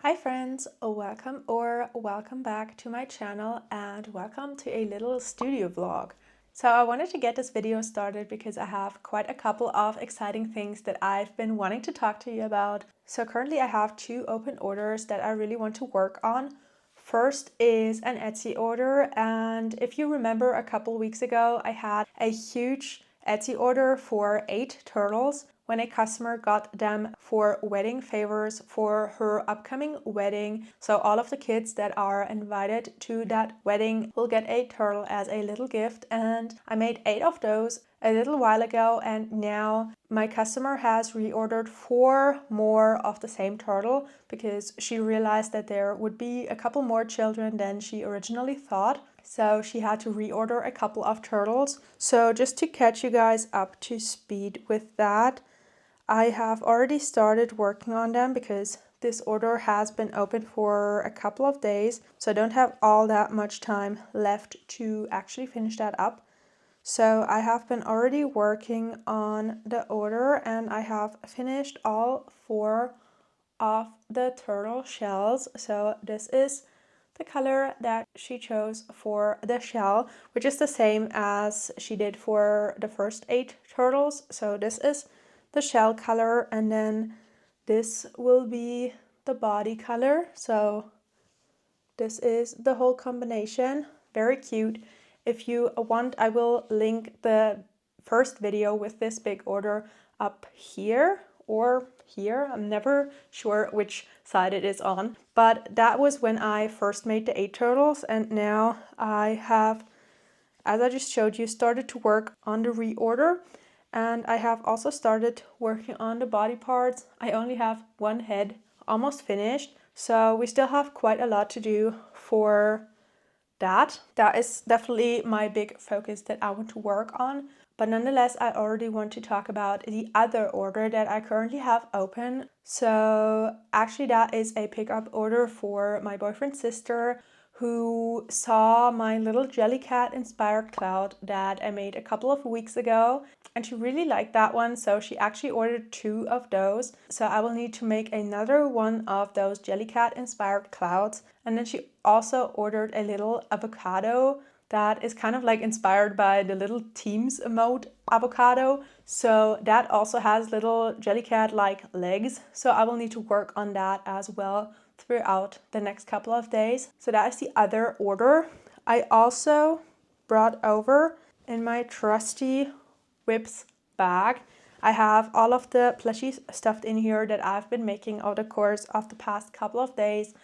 Hi friends, welcome back to my channel and welcome to a little studio vlog. So I wanted to get this video started because I have quite a couple of exciting things that I've been wanting to talk to you about. So currently I have two open orders that I really want to work on. First is an Etsy order, and if you remember a couple weeks ago I had a huge Etsy order for 8 turtles when a customer got them for wedding favors for her upcoming wedding. So all of the kids that are invited to that wedding will get a turtle as a little gift, and I made 8 of those a little while ago, and now my customer has reordered 4 more of the same turtle because she realized that there would be a couple more children than she originally thought. So she had to reorder a couple of turtles. So just to catch you guys up to speed with that, I have already started working on them because this order has been open for a couple of days. So I don't have all that much time left to actually finish that up. So I have been already working on the order and I have finished all 4 of the turtle shells. So this is the color that she chose for the shell, which is the same as she did for the first 8 turtles. So this is the shell color, and then this will be the body color. So this is the whole combination. Very cute. If you want, I will link the first video with this big order up here or here. I'm never sure which side it is on. But that was when I first made the 8 turtles, and now I have, as I just showed you, started to work on the reorder. And I have also started working on the body parts. I only have one head almost finished, so we still have quite a lot to do for that. That is definitely my big focus that I want to work on. But nonetheless, I already want to talk about the other order that I currently have open. So actually that is a pickup order for my boyfriend's sister, who saw my little Jellycat inspired cloud that I made a couple of weeks ago, and she really liked that one, so she actually ordered 2 of those. So I will need to make another one of those Jellycat inspired clouds. And then she also ordered a little avocado that is kind of like inspired by the little Teams emote avocado. So that also has little Jellycat like legs. So I will need to work on that as well throughout the next couple of days. So that is the other order. I also brought over in my trusty Whips bag, I have all of the plushies stuffed in here that I've been making over the course of the past couple of days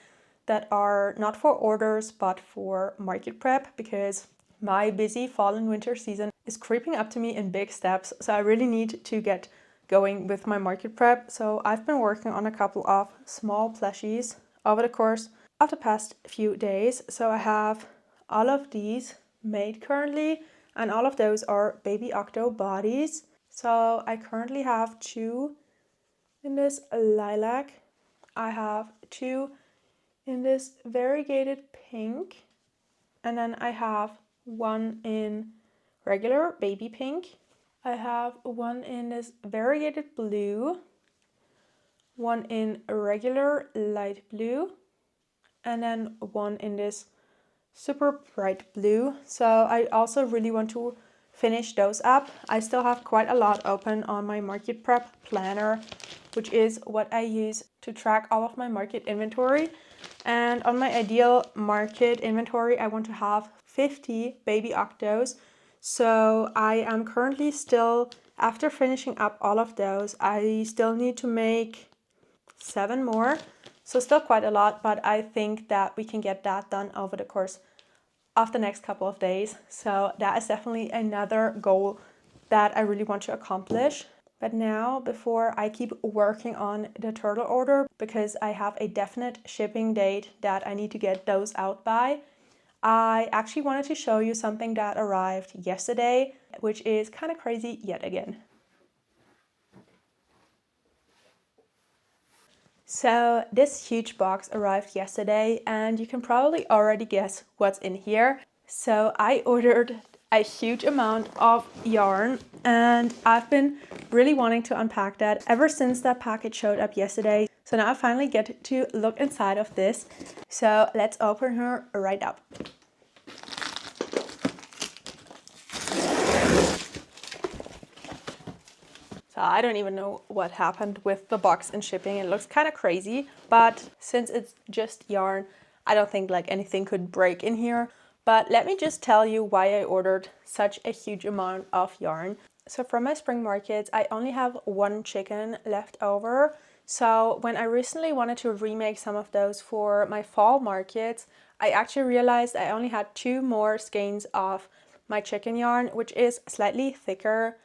that are not for orders but for market prep, because my busy fall and winter season is creeping up to me in big steps. So I really need to get going with my market prep. So I've been working on a couple of small plushies over the course of the past few days. So I have all of these made currently, and all of those are baby octo bodies. So I currently have 2 in this lilac. I have 2 in this variegated pink, and then I have 1 in regular baby pink. I have 1 in this variegated blue, 1 in regular light blue, and then 1 in this super bright blue. So I also really want to finish those up. I still have quite a lot open on my market prep planner, which is what I use to track all of my market inventory. And on my ideal market inventory, I want to have 50 baby octos. So I am currently still, after finishing up all of those, I still need to make 7 more. So still quite a lot, but I think that we can get that done over the course of the next couple of days. So that is definitely another goal that I really want to accomplish. But now, before I keep working on the turtle order, because I have a definite shipping date that I need to get those out by, I actually wanted to show you something that arrived yesterday, which is kind of crazy yet again. So this huge box arrived yesterday, and you can probably already guess what's in here. So I ordered a huge amount of yarn, and I've been really wanting to unpack that ever since that package showed up yesterday. So now I finally get to look inside of this. So let's open her right up. So I don't even know what happened with the box and shipping. It looks kind of crazy, but since it's just yarn, I don't think like anything could break in here. But let me just tell you why I ordered such a huge amount of yarn. So from my spring markets, I only have one chicken left over. So when I recently wanted to remake some of those for my fall markets, I actually realized I only had 2 more skeins of my chicken yarn, which is slightly thicker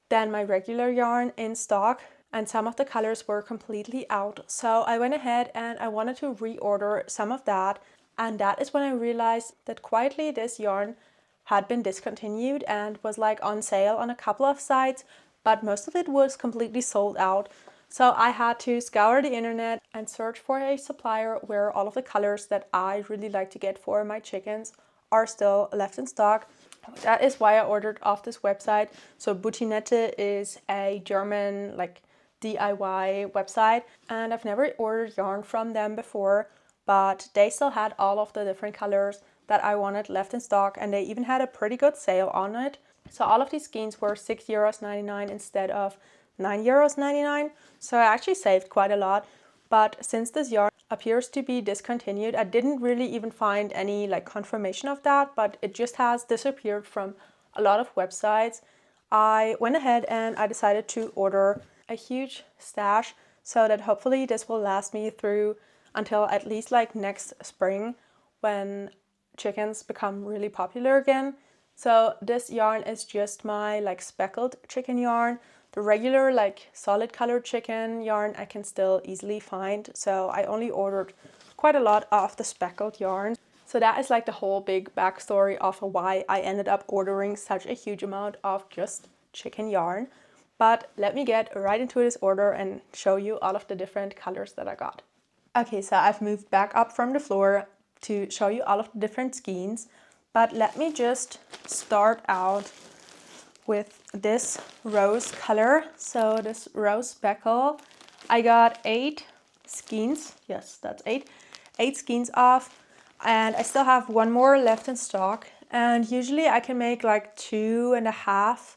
than my regular yarn in stock, and some of the colors were completely out. So I went ahead and I wanted to reorder some of that, and that is when I realized that quietly this yarn had been discontinued and was like on sale on a couple of sites, but most of it was completely sold out. So I had to scour the internet and search for a supplier where all of the colors that I really like to get for my chickens are still left in stock. That is why I ordered off this website. So Butinette is a German like DIY website, and I've never ordered yarn from them before, but they still had all of the different colors that I wanted left in stock, and they even had a pretty good sale on it. So all of these skeins were €6.99 instead of €9.99. So I actually saved quite a lot. But since this yarn appears to be discontinued, I didn't really even find any like confirmation of that, but it just has disappeared from a lot of websites. I went ahead and I decided to order a huge stash so that hopefully this will last me through until at least like next spring when chickens become really popular again. So this yarn is just my like speckled chicken yarn. The regular like solid colored chicken yarn I can still easily find, so I only ordered quite a lot of the speckled yarn. So that is like the whole big backstory of why I ended up ordering such a huge amount of just chicken yarn. But let me get right into this order and show you all of the different colors that I got. Okay, so I've moved back up from the floor to show you all of the different skeins, but let me just start out with this rose color. So this rose speckle, I got 8 skeins. Yes, that's 8 skeins of, and I still have 1 more left in stock. And usually I can make like 2.5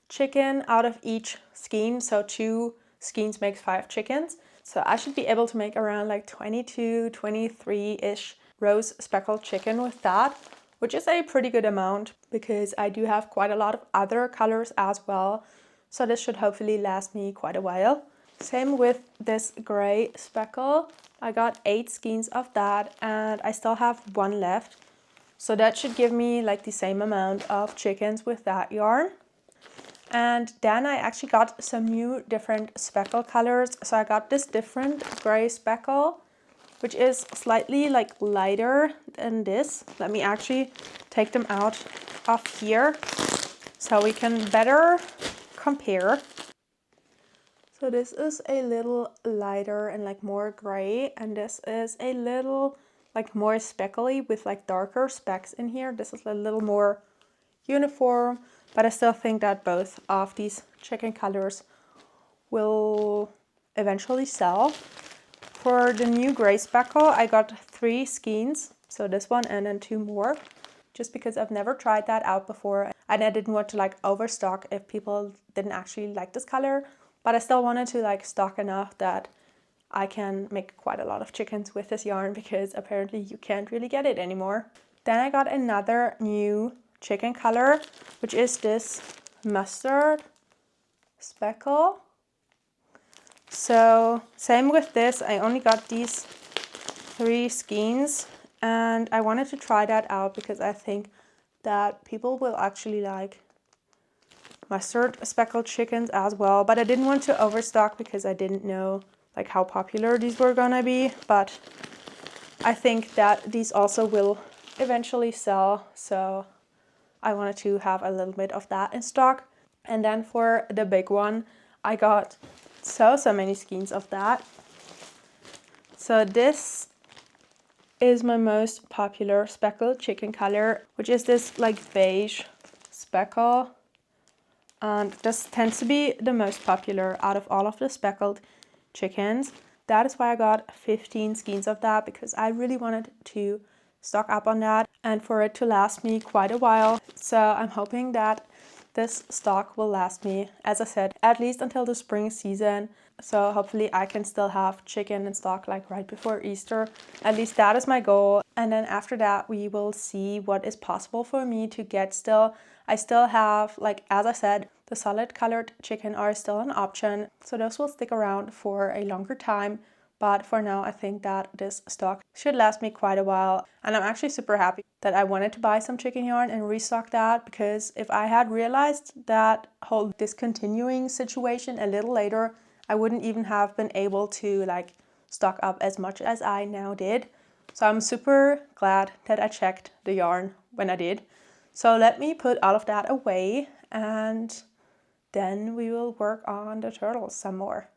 chicken out of each skein. So 2 skeins makes 5 chickens. So I should be able to make around like 22, 23-ish rose speckled chicken with that, which is a pretty good amount because I do have quite a lot of other colors as well. So this should hopefully last me quite a while. Same with this gray speckle. I got 8 skeins of that and I still have 1 left. So that should give me like the same amount of chickens with that yarn. And then I actually got some new different speckle colors. So I got this different gray speckle, which is slightly like lighter than this. Let me actually take them out of here so we can better compare. So this is a little lighter and like more gray, and this is a little like more speckly with like darker specks in here. This is a little more uniform, but I still think that both of these chicken colors will eventually sell. For the new gray speckle, I got 3 skeins, so this one and then 2 more, just because I've never tried that out before and I didn't want to like overstock if people didn't actually like this color, but I still wanted to like stock enough that I can make quite a lot of chickens with this yarn because apparently you can't really get it anymore. Then I got another new chicken color, which is this mustard speckle. So same with this, I only got these 3 skeins and I wanted to try that out because I think that people will actually like mustard speckled chickens as well, but I didn't want to overstock because I didn't know like how popular these were gonna be, but I think that these also will eventually sell, so I wanted to have a little bit of that in stock. And then for the big one, I got so many skeins of that. So this is my most popular speckled chicken color, which is this like beige speckle. And this tends to be the most popular out of all of the speckled chickens. That is why I got 15 skeins of that, because I really wanted to stock up on that and for it to last me quite a while. So I'm hoping that this stock will last me, as I said, at least until the spring season. So hopefully I can still have chicken in stock like right before Easter. At least that is my goal. And then after that, we will see what is possible for me to get still. I still have, like, as I said, the solid colored chicken are still an option. So those will stick around for a longer time. But for now, I think that this stock should last me quite a while. And I'm actually super happy that I wanted to buy some chicken yarn and restock that, because if I had realized that whole discontinuing situation a little later, I wouldn't even have been able to like stock up as much as I now did. So I'm super glad that I checked the yarn when I did. So let me put all of that away and then we will work on the turtles some more.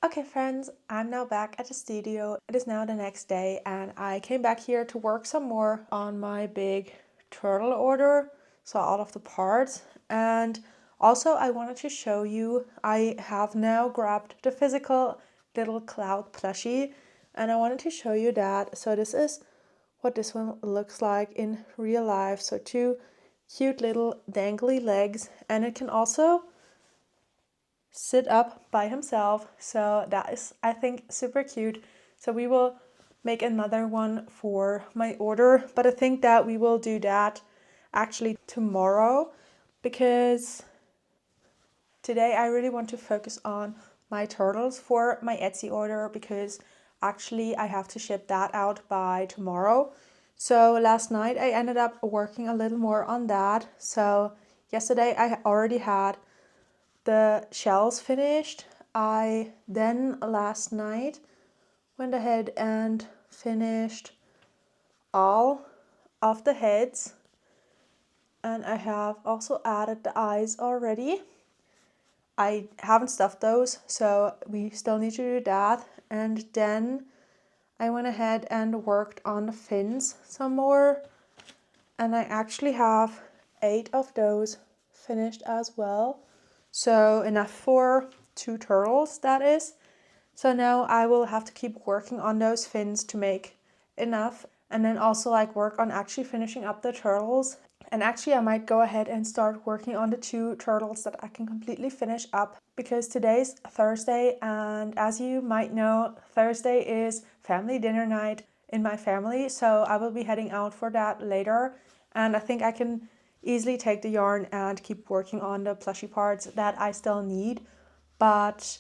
Okay friends, I'm now back at the studio. It is now the next day and I came back here to work some more on my big turtle order, so all of the parts. And also I wanted to show you, I have now grabbed the physical little cloud plushie and I wanted to show you that. So this is what this one looks like in real life. So two cute little dangly legs, and it can also sit up by himself, so that is, I think, super cute. So we will make another one for my order, but I think that we will do that actually tomorrow, because today I really want to focus on my turtles for my Etsy order, because actually I have to ship that out by tomorrow. So last night I ended up working a little more on that. So yesterday I already had the shells finished. I then last night went ahead and finished all of the heads, and I have also added the eyes already. I haven't stuffed those, so we still need to do that. And then I went ahead and worked on the fins some more, and I actually have 8 of those finished as well. So enough for 2 turtles, that is. So now I will have to keep working on those fins to make enough, and then also like work on actually finishing up the turtles. And actually I might go ahead and start working on the 2 turtles that I can completely finish up, because today's Thursday, and as you might know, Thursday is family dinner night in my family, so I will be heading out for that later. And I think I can easily take the yarn and keep working on the plushie parts that I still need. But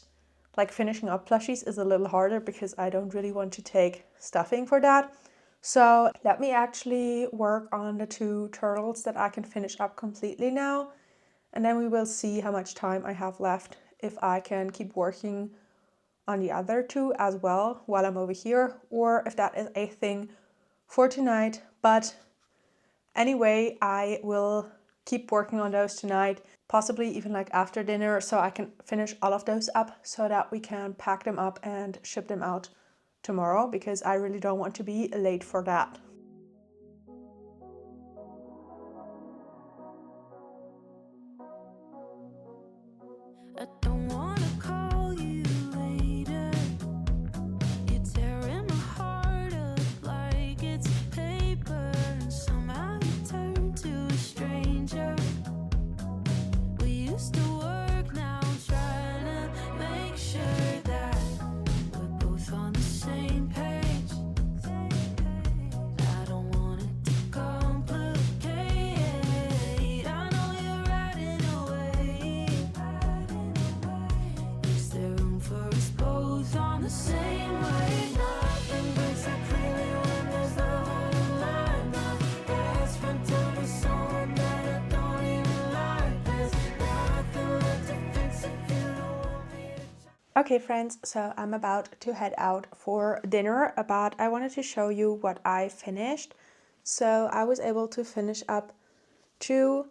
like finishing up plushies is a little harder because I don't really want to take stuffing for that. So let me actually work on the 2 turtles that I can finish up completely now, and then we will see how much time I have left, if I can keep working on the other 2 as well while I'm over here, or if that is a thing for tonight. But anyway, I will keep working on those tonight, possibly even like after dinner, so I can finish all of those up so that we can pack them up and ship them out tomorrow, because I really don't want to be late for that. I don't wanna call you later. You're tearing my heart up like it's paper, and somehow you turn to a stranger. We used to work, now I'm trying to make sure that we're both on the same page. I don't want it to complicate. I know you're riding away. Is there room for us both on the same wave? Nothing breaks so clearly when there's love on the line. My best friend told me someone that I don't even like. There's nothing left to fix if you don't want me to. Okay friends, so I'm about to head out for dinner, but I wanted to show you what I finished. So I was able to finish up 2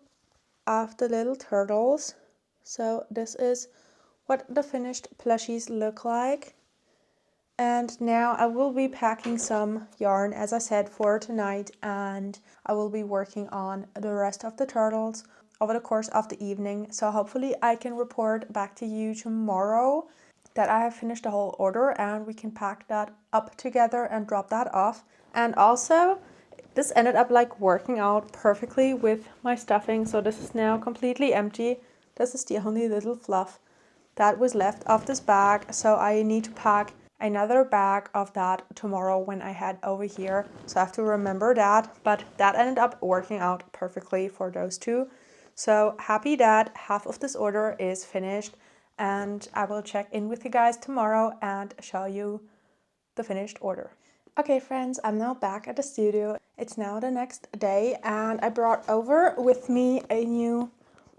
of the little turtles. So this is what the finished plushies look like. And now I will be packing some yarn, as I said, for tonight, and I will be working on the rest of the turtles over the course of the evening. So hopefully I can report back to you tomorrow that I have finished the whole order and we can pack that up together and drop that off. And also, this ended up like working out perfectly with my stuffing. So this is now completely empty. This is the only little fluff that was left of this bag. So I need to pack another bag of that tomorrow when I head over here. So I have to remember that. But that ended up working out perfectly for those two. So happy that half of this order is finished. And I will check in with you guys tomorrow and show you the finished order. Okay friends, I'm now back at the studio. It's now the next day and I brought over with me a new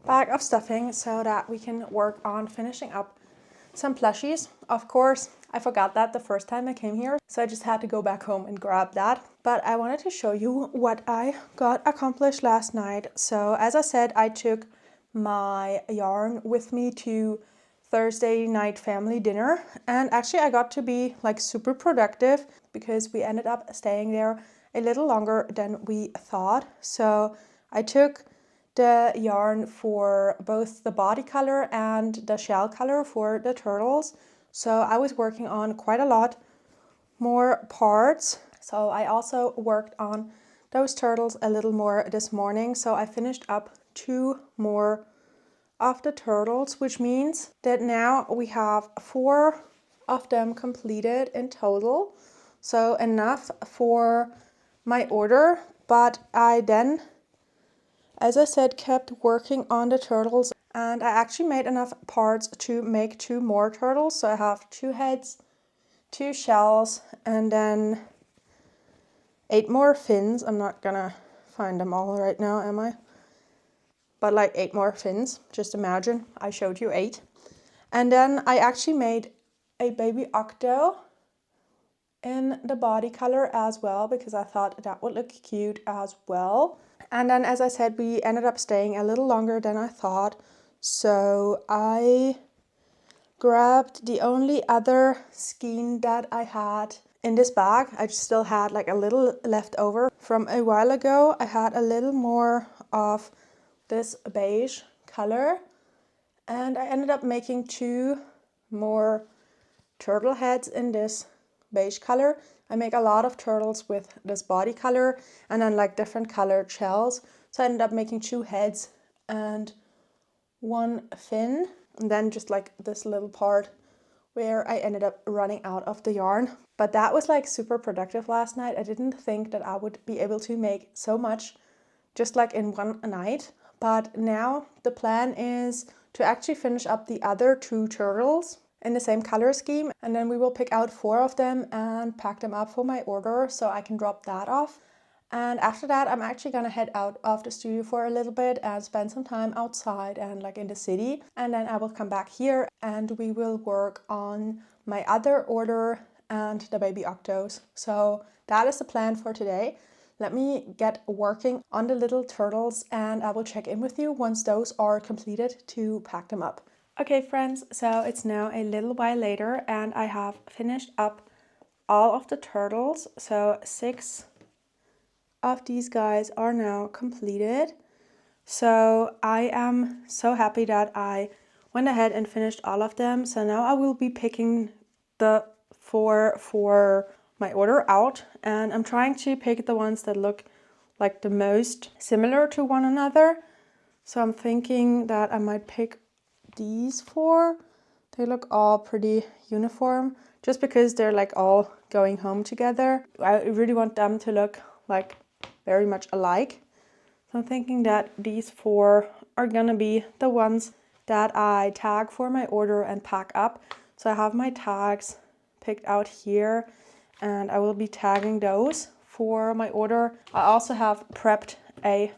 bag of stuffing so that we can work on finishing up some plushies. Of course, I forgot that the first time I came here, so I just had to go back home and grab that. But I wanted to show you what I got accomplished last night. So as I said, I took my yarn with me to Thursday night family dinner, and actually I got to be like super productive because we ended up staying there a little longer than we thought. So I took the yarn for both the body color and the shell color for the turtles. So I was working on quite a lot more parts. So I also worked on those turtles a little more this morning. So I finished up 2 more of the turtles, which means that now we have 4 of them completed in total. So enough for my order, but I then, as I said, kept working on the turtles and I actually made enough parts to make 2 more turtles. So I have 2 heads, 2 shells, and then 8 more fins. I'm not gonna find them all right now, am I? But like 8 more fins, just imagine, I showed you 8. And then I actually made a baby octo in the body color as well because I thought that would look cute as well. And then as I said, we ended up staying a little longer than I thought. So I grabbed the only other skein that I had in this bag. I still had like a little left over from a while ago. I had a little more of this beige color and I ended up making 2 more turtle heads in this beige color. I make a lot of turtles with this body color and then like different colored shells. So I ended up making 2 heads and 1 fin, and then just like this little part where I ended up running out of the yarn. But that was like super productive last night. I didn't think that I would be able to make so much just like in one night. But now the plan is to actually finish up the other 2 turtles in the same color scheme, and then we will pick out 4 of them and pack them up for my order so I can drop that off. And after that, I'm actually gonna head out of the studio for a little bit and spend some time outside and like in the city. And then I will come back here and we will work on my other order and the baby octos. So that is the plan for today. Let me get working on the little turtles and I will check in with you once those are completed to pack them up. Okay friends, so it's now a little while later and I have finished up all of the turtles. So 6 of these guys are now completed. So I am so happy that I went ahead and finished all of them. So now I will be picking the 4 for my order out, and I'm trying to pick the ones that look like the most similar to one another. So I'm thinking that I might pick these 4. They look all pretty uniform just because they're like all going home together. I really want them to look like very much alike. So I'm thinking that these 4 are gonna be the ones that I tag for my order and pack up. So I have my tags picked out here and I will be tagging those for my order. I also have prepped a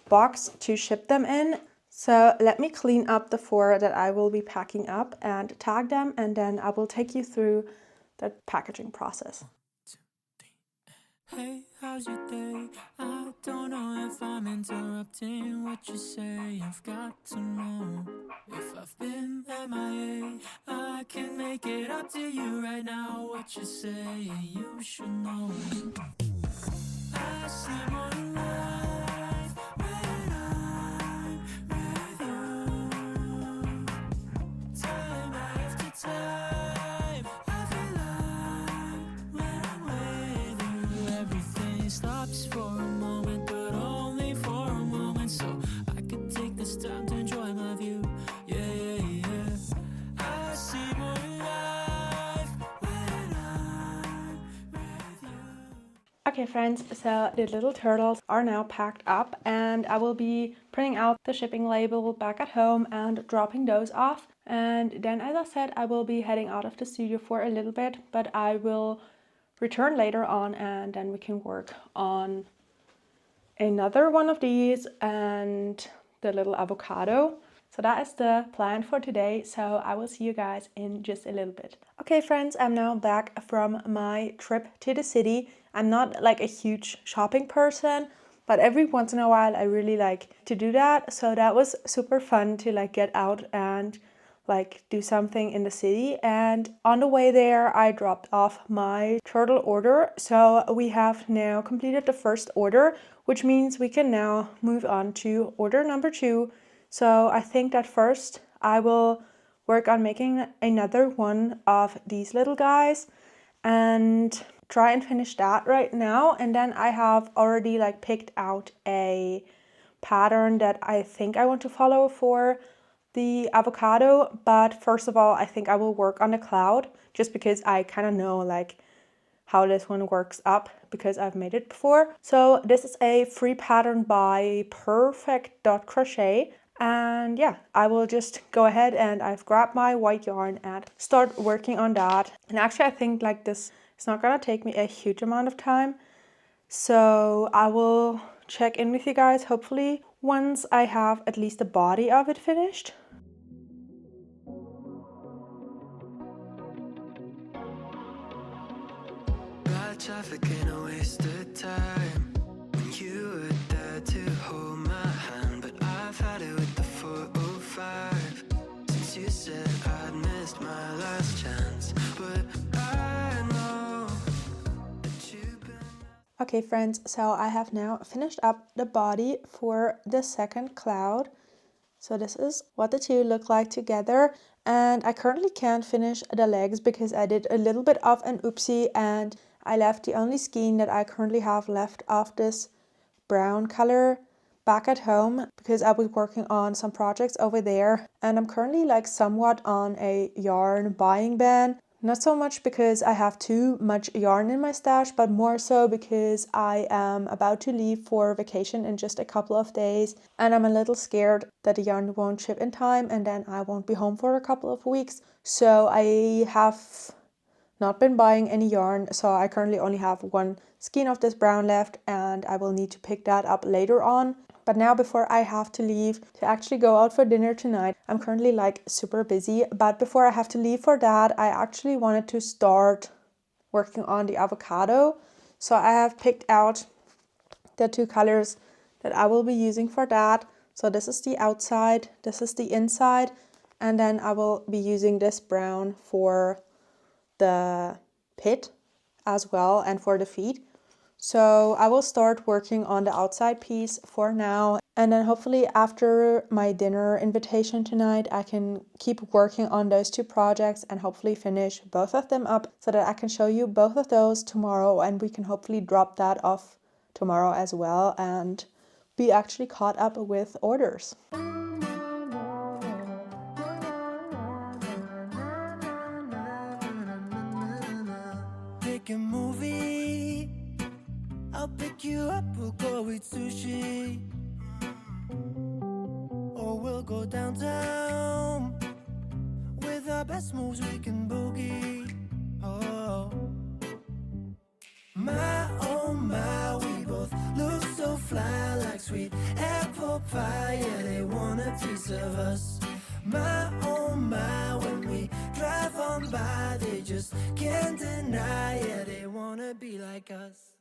box to ship them in. So let me clean up the 4 that I will be packing up and tag them, and then I will take you through the packaging process. Hey, how's your day? I don't know if I'm interrupting what you say. I've got to know if I've been MIA. I can make it up to you right now. What you say, you should know. I see more life when I'm with you. Time after time, I feel alive when I'm with you. Everything stops for a moment, but only for a moment. So I could take this time to enjoy my view. Yeah, yeah, yeah. I see more life when I'm with you. Okay friends, so the little turtles are now packed up, and I will be printing out the shipping label back at home and dropping those off. And then, as I said, I will be heading out of the studio for a little bit, but I will return later on, and then we can work on another one of these and the little avocado. So that is the plan for today. So I will see you guys in just a little bit. Okay friends, I'm now back from my trip to the city. I'm not like a huge shopping person, but every once in a while I really like to do that. So that was super fun to like get out and like do something in the city. And on the way there I dropped off my turtle order. So we have now completed the first order, which means we can now move on to order number 2. So I think that first I will work on making another one of these little guys and try and finish that right now. And then I have already like picked out a pattern that I think I want to follow for the avocado. But first of all, I think I will work on the cloud, just because I kind of know like how this one works up because I've made it before. So this is a free pattern by perfect.crochet. And yeah, I will just go ahead and I've grabbed my white yarn and start working on that. And actually I think like this is not gonna take me a huge amount of time. So I will check in with you guys hopefully once I have at least the body of it finished. Traffic ain't a waste of time when you were there to hold my hand, but I've had it with the 405 since you said I'd missed my last chance. But I know that you've been... Okay friends, so I have now finished up the body for the second cloud. So this is what the two look like together, and I currently can't finish the legs because I did a little bit of an oopsie and I left the only skein that I currently have left of this brown color back at home because I was working on some projects over there, and I'm currently like somewhat on a yarn buying ban. Not so much because I have too much yarn in my stash, but more so because I am about to leave for vacation in just a couple of days, and I'm a little scared that the yarn won't ship in time and then I won't be home for a couple of weeks. So I have not been buying any yarn, so I currently only have one skein of this brown left, and I will need to pick that up later on. But now, before I have to leave to actually go out for dinner tonight, I'm currently like super busy, but before I have to leave for that, I actually wanted to start working on the avocado. So I have picked out the 2 colors that I will be using for that. So this is the outside, this is the inside, and then I will be using this brown for the pit as well and for the feet. So I will start working on the outside piece for now, and then hopefully after my dinner invitation tonight I can keep working on those 2 projects and hopefully finish both of them up so that I can show you both of those tomorrow, and we can hopefully drop that off tomorrow as well and be actually caught up with orders. Pick a movie, I'll pick you up, we'll go eat sushi, or we'll go downtown. With our best moves we can boogie. Oh my, we both look so fly, like sweet apple fire, they want a piece of us. My oh my, when we drive on by, they just can't deny it, they wanna be like us.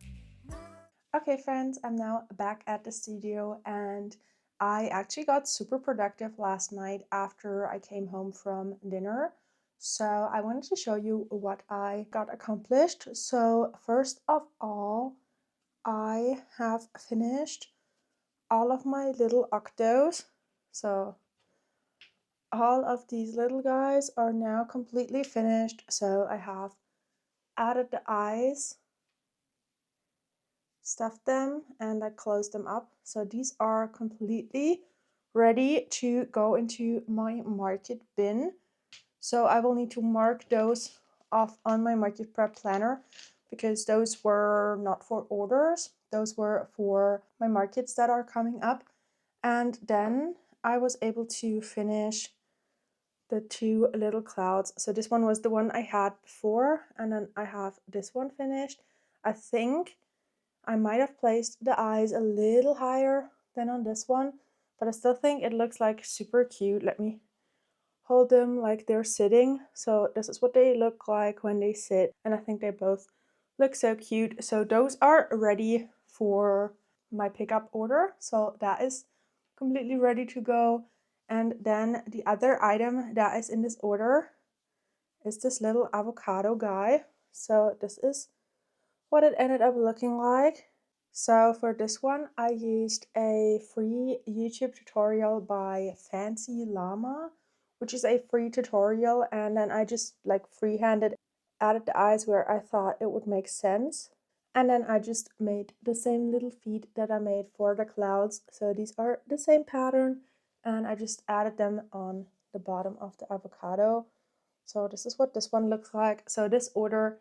Okay friends, I'm now back at the studio and I actually got super productive last night after I came home from dinner. So I wanted to show you what I got accomplished. So first of all, I have finished all of my little octos. So all of these little guys are now completely finished. So I have added the eyes, stuffed them, and I closed them up. So these are completely ready to go into my market bin. So I will need to mark those off on my market prep planner because those were not for orders. Those were for my markets that are coming up. And then I was able to finish the two little clouds. So this one was the one I had before, and then I have this one finished. I think I might have placed the eyes a little higher than on this one, but I still think it looks like super cute. Let me hold them like they're sitting. So this is what they look like when they sit, and I think they both look so cute. So those are ready for my pickup order. So that is completely ready to go. And then the other item that is in this order is this little avocado guy. So this is what it ended up looking like. So for this one, I used a free YouTube tutorial by Fancy Llama, which is a free tutorial, and then I just like freehanded added the eyes where I thought it would make sense. And then I just made the same little feet that I made for the clouds. So these are the same pattern, and I just added them on the bottom of the avocado. So this is what this one looks like. So this order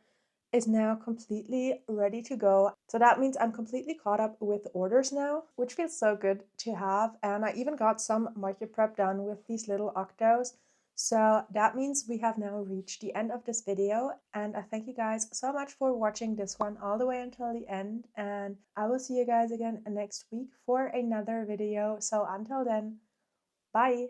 is now completely ready to go. So that means I'm completely caught up with orders now, which feels so good to have. And I even got some market prep done with these little octos. So that means we have now reached the end of this video, and I thank you guys so much for watching this one all the way until the end, and I will see you guys again next week for another video. So until then, bye!